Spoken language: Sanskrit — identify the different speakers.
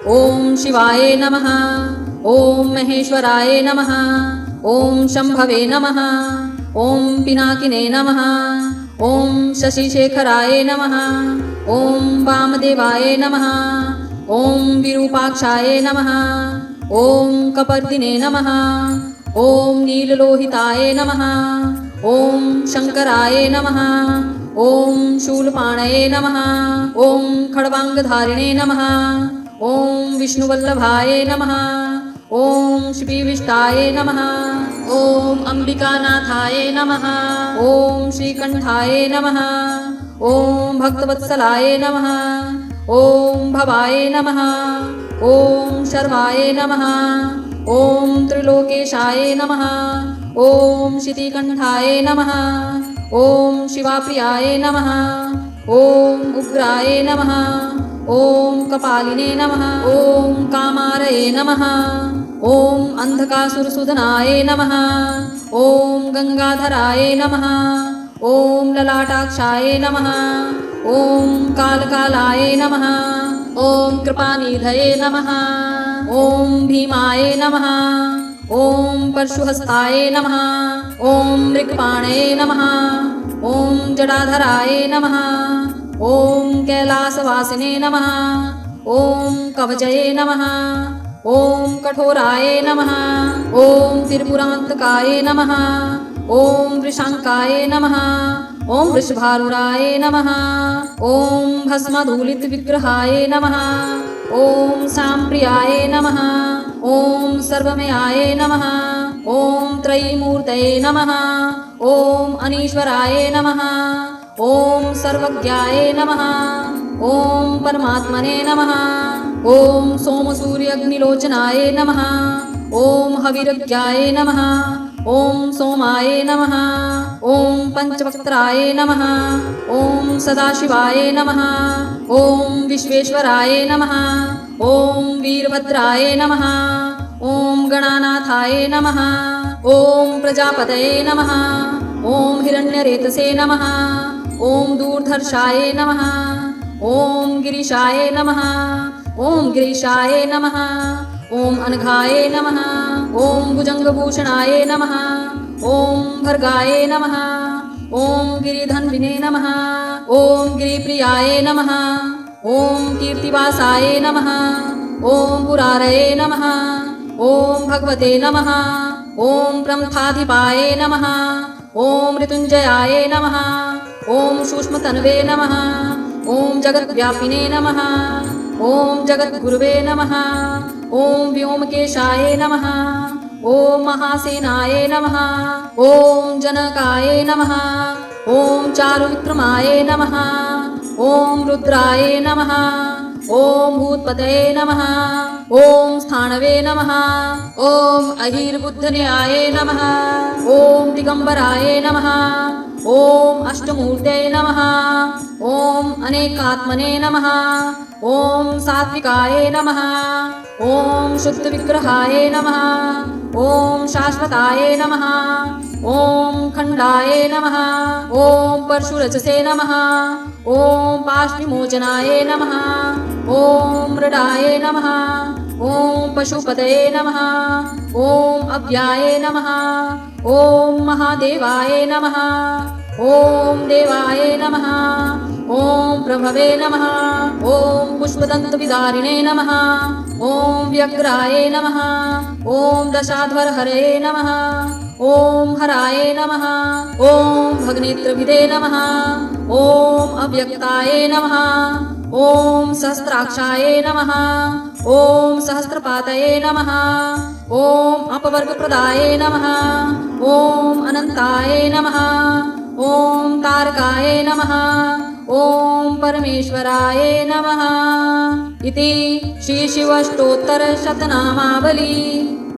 Speaker 1: ॐ शिवाय नमः। ॐ महेश्वराय नमः। ॐ शम्भवे नमः। ॐ पिनाकिने नमः। ॐ शशिशेखराय नमः। ॐ वामदेवाय नमः। ॐ विरूपाक्षाय नमः। ॐ कपर्दिने नमः। ॐ नीललोहिताय नमः। ॐ शङ्कराय नमः। ॐ शूलपाणये नमः। ॐ खड्वाङ्गधारिणे नमः। ॐ विष्णुवल्लभाय नमः। ॐ श्रीविष्टाय नमः। ॐ अम्बिकानाथाय नमः। ॐ श्रीकण्ठाय नमः। ॐ भक्तवत्सलाय नमः। ॐ भवाय नमः। ॐ शर्वाय नमः। ॐ त्रिलोकेशाय नमः। ॐ शितिकण्ठाय नमः। ॐ शिवाप्रियाय नमः। ॐ उग्राय नमः। ॐ कपालिने नमः। ॐ कामारये नमः। ॐ अन्धकासुरसूदनाय नमः। ॐ गङ्गाधराय नमः। ॐ ललाटाक्षाय नमः। ॐ कालकालाय नमः। ॐ कृपानिधये नमः। ॐ भीमाय नमः। ॐ परशुहस्ताय नमः। ॐ मृगपाणये नमः। ॐ जटाधराय नमः। ॐ कैलासवासिने नमः। ॐ कवचये नमः। ॐ कठोराय नमः। ॐ त्रिपुरान्तकाय नमः। ॐ वृषाङ्काय नमः। ॐ वृषभारूढाय नमः। ॐ भस्मधूलितविग्रहाय नमः। ॐ साम्प्रियाय नमः। ॐ सर्वमयाय नमः। ॐ त्रयीमूर्तये नमः। ॐ अनीश्वराय नमः। ॐ सर्वज्ञाय नमः। ॐ परमात्मने नमः। ॐ सोमसूर्याग्निलोचनाय नमः। ॐ हविरज्ञाय नमः। ॐ सोमाय नमः। ॐ पञ्चवक्त्राय नमः। ॐ सदाशिवाय नमः। ॐ विश्वेश्वराय नमः। ॐ वीरभद्राय नमः। ॐ गणानाथाय नमः। ॐ प्रजापतये नमः। ॐ हिरण्यरेतसे नमः। ॐ दूरधर्षाय नमः। ॐ गिरीशाय नमः। ॐ गिरीशाय नमः। ॐ अनघाय नमः। ॐ भुजङ्गभूषणाय नमः। ॐ भर्गाय नमः। ॐ गिरिधन्विने नमः। ॐ गिरिप्रियाय नमः। ॐ कीर्तिवासाय नमः। ॐ पुरारये नमः। ॐ भगवते नमः। ॐ प्रमथाधिपाय नमः। ॐ मृत्युञ्जयाय नमः। ॐ सूक्ष्मतनवे नमः। ॐ जगद्व्यापिने नमः। ॐ जगद्गुरुवे नमः। ॐ व्योमकेशाय नमः। ॐ महासेनाय नमः। ॐ जनकाय नमः। ॐ चारुविक्रमाय नमः। ॐ रुद्राय नमः। ॐ भूतपतये नमः। ॐ स्थाणवे नमः। ॐ अहिर्बुद्धन्याय नमः। ॐ दिगम्बराय नमः। ॐ अष्टमूर्तये नमः। ॐ अनेकात्मने नमः। ॐ सात्विकाय नमः। ॐ शुद्धविग्रहाय नमः। ॐ शाश्वताय नमः। ॐ खण्डाय नमः। ॐ परशुरचसे नमः। ॐ पाशविमोचनाय नमः। ॐ मृडाय नमः। ॐ पशुपतये नमः। ॐ अव्याय नमः। ॐ महादेवाय नमः। ॐ देवाय नमः। ॐ प्रभवे नमः। ॐ पुष्पदन्तविदारिणे नमः। ॐ व्यग्राय नमः। ॐ दशाध्वरहरये नमः। ॐ हराय नमः। ॐ भगनेत्रभिदे नमः। ॐ अव्यक्ताय नमः। ॐ सहस्राक्षाय नमः। ॐ सहस्रपातये नमः। ॐ अपवर्गप्रदाय नमः। ॐ अनन्ताय नमः। ॐ तारकाय नमः। ॐ परमेश्वराय नमः। इति श्रीशिवाष्टोत्तरशतनामावली।